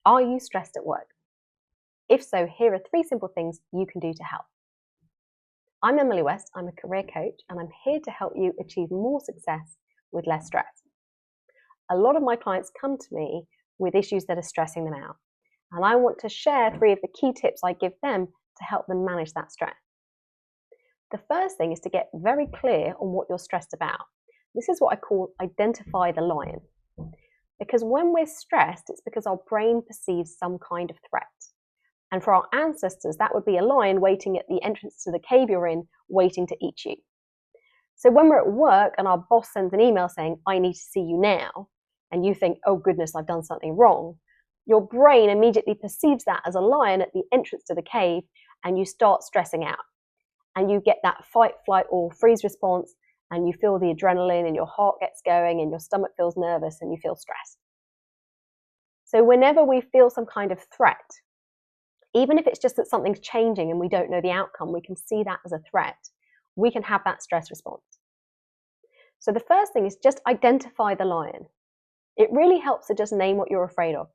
Are you stressed at work? If so, here are 3 simple things you can do to help. I'm Emilie West, I'm a career coach, and I'm here to help you achieve more success with less stress. A lot of my clients come to me with issues that are stressing them out, and I want to share 3 of the key tips I give them to help them manage that stress. The first thing is to get very clear on what you're stressed about. This is what I call identify the lion. Because when we're stressed, it's because our brain perceives some kind of threat. And for our ancestors, that would be a lion waiting at the entrance to the cave you're in, waiting to eat you. So when we're at work and our boss sends an email saying, I need to see you now, and you think, oh goodness, I've done something wrong, your brain immediately perceives that as a lion at the entrance to the cave, and you start stressing out. And you get that fight, flight, or freeze response, and you feel the adrenaline and your heart gets going and your stomach feels nervous and you feel stressed. So whenever we feel some kind of threat, even if it's just that something's changing and we don't know the outcome, we can see that as a threat. We can have that stress response. So the first thing is just identify the lion. It really helps to just name what you're afraid of.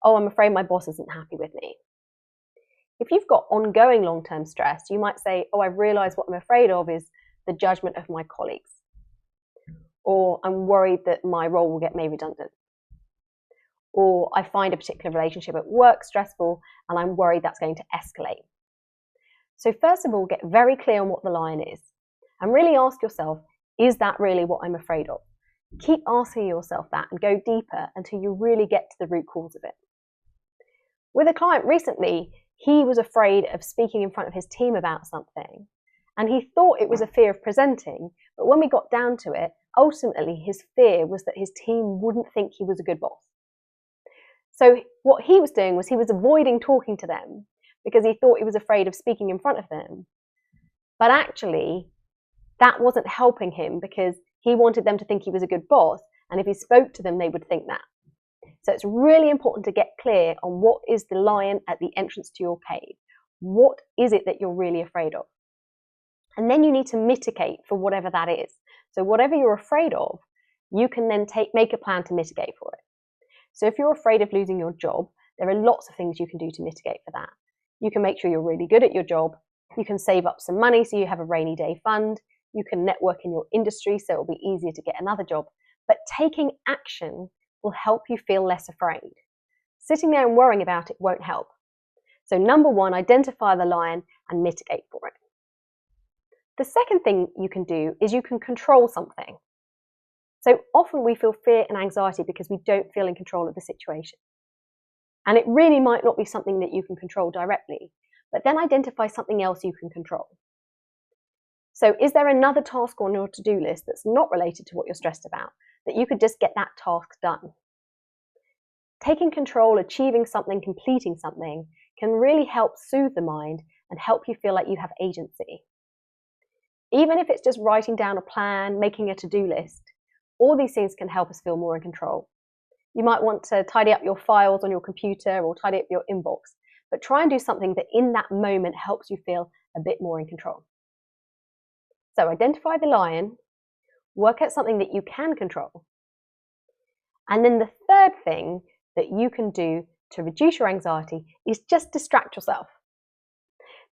Oh, I'm afraid my boss isn't happy with me. If you've got ongoing long-term stress, you might say, oh, I've realized what I'm afraid of is the judgment of my colleagues. Or I'm worried that my role will get made redundant. Or I find a particular relationship at work stressful and I'm worried that's going to escalate. So first of all, get very clear on what the lion is and really ask yourself, is that really what I'm afraid of? Keep asking yourself that and go deeper until you really get to the root cause of it. With a client recently, he was afraid of speaking in front of his team about something and he thought it was a fear of presenting, but when we got down to it, ultimately his fear was that his team wouldn't think he was a good boss. So what he was doing was he was avoiding talking to them because he thought he was afraid of speaking in front of them. But actually, that wasn't helping him because he wanted them to think he was a good boss, and if he spoke to them, they would think that. So it's really important to get clear on what is the lion at the entrance to your cave. What is it that you're really afraid of? And then you need to mitigate for whatever that is. So whatever you're afraid of, you can then make a plan to mitigate for it. So if you're afraid of losing your job, there are lots of things you can do to mitigate for that. You can make sure you're really good at your job. You can save up some money so you have a rainy day fund. You can network in your industry so it'll be easier to get another job. But taking action will help you feel less afraid. Sitting there and worrying about it won't help. So number 1, identify the lion and mitigate for it. The second thing you can do is you can control something. So often we feel fear and anxiety because we don't feel in control of the situation. And it really might not be something that you can control directly, but then identify something else you can control. So is there another task on your to-do list that's not related to what you're stressed about, that you could just get that task done? Taking control, achieving something, completing something can really help soothe the mind and help you feel like you have agency. Even if it's just writing down a plan, making a to-do list, all these things can help us feel more in control. You might want to tidy up your files on your computer or tidy up your inbox, but try and do something that in that moment helps you feel a bit more in control. So identify the lion, work out something that you can control. And then the third thing that you can do to reduce your anxiety is just distract yourself.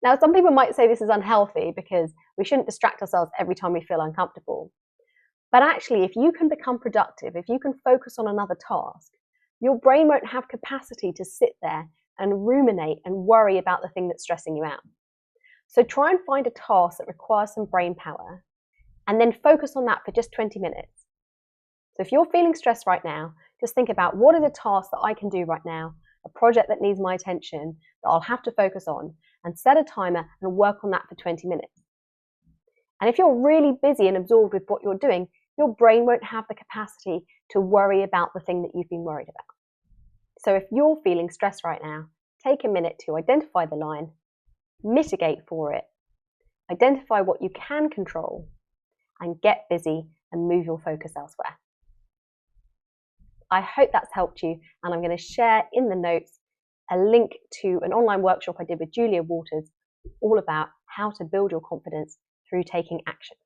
Now, some people might say this is unhealthy because we shouldn't distract ourselves every time we feel uncomfortable. But actually, if you can become productive, if you can focus on another task, your brain won't have capacity to sit there and ruminate and worry about the thing that's stressing you out. So try and find a task that requires some brain power and then focus on that for just 20 minutes. So if you're feeling stressed right now, just think about what is a task that I can do right now, a project that needs my attention that I'll have to focus on, and set a timer and work on that for 20 minutes. And if you're really busy and absorbed with what you're doing, your brain won't have the capacity to worry about the thing that you've been worried about. So if you're feeling stressed right now, take a minute to identify the lion, mitigate for it, identify what you can control, and get busy and move your focus elsewhere. I hope that's helped you, and I'm going to share in the notes a link to an online workshop I did with Julia Waters all about how to build your confidence through taking action.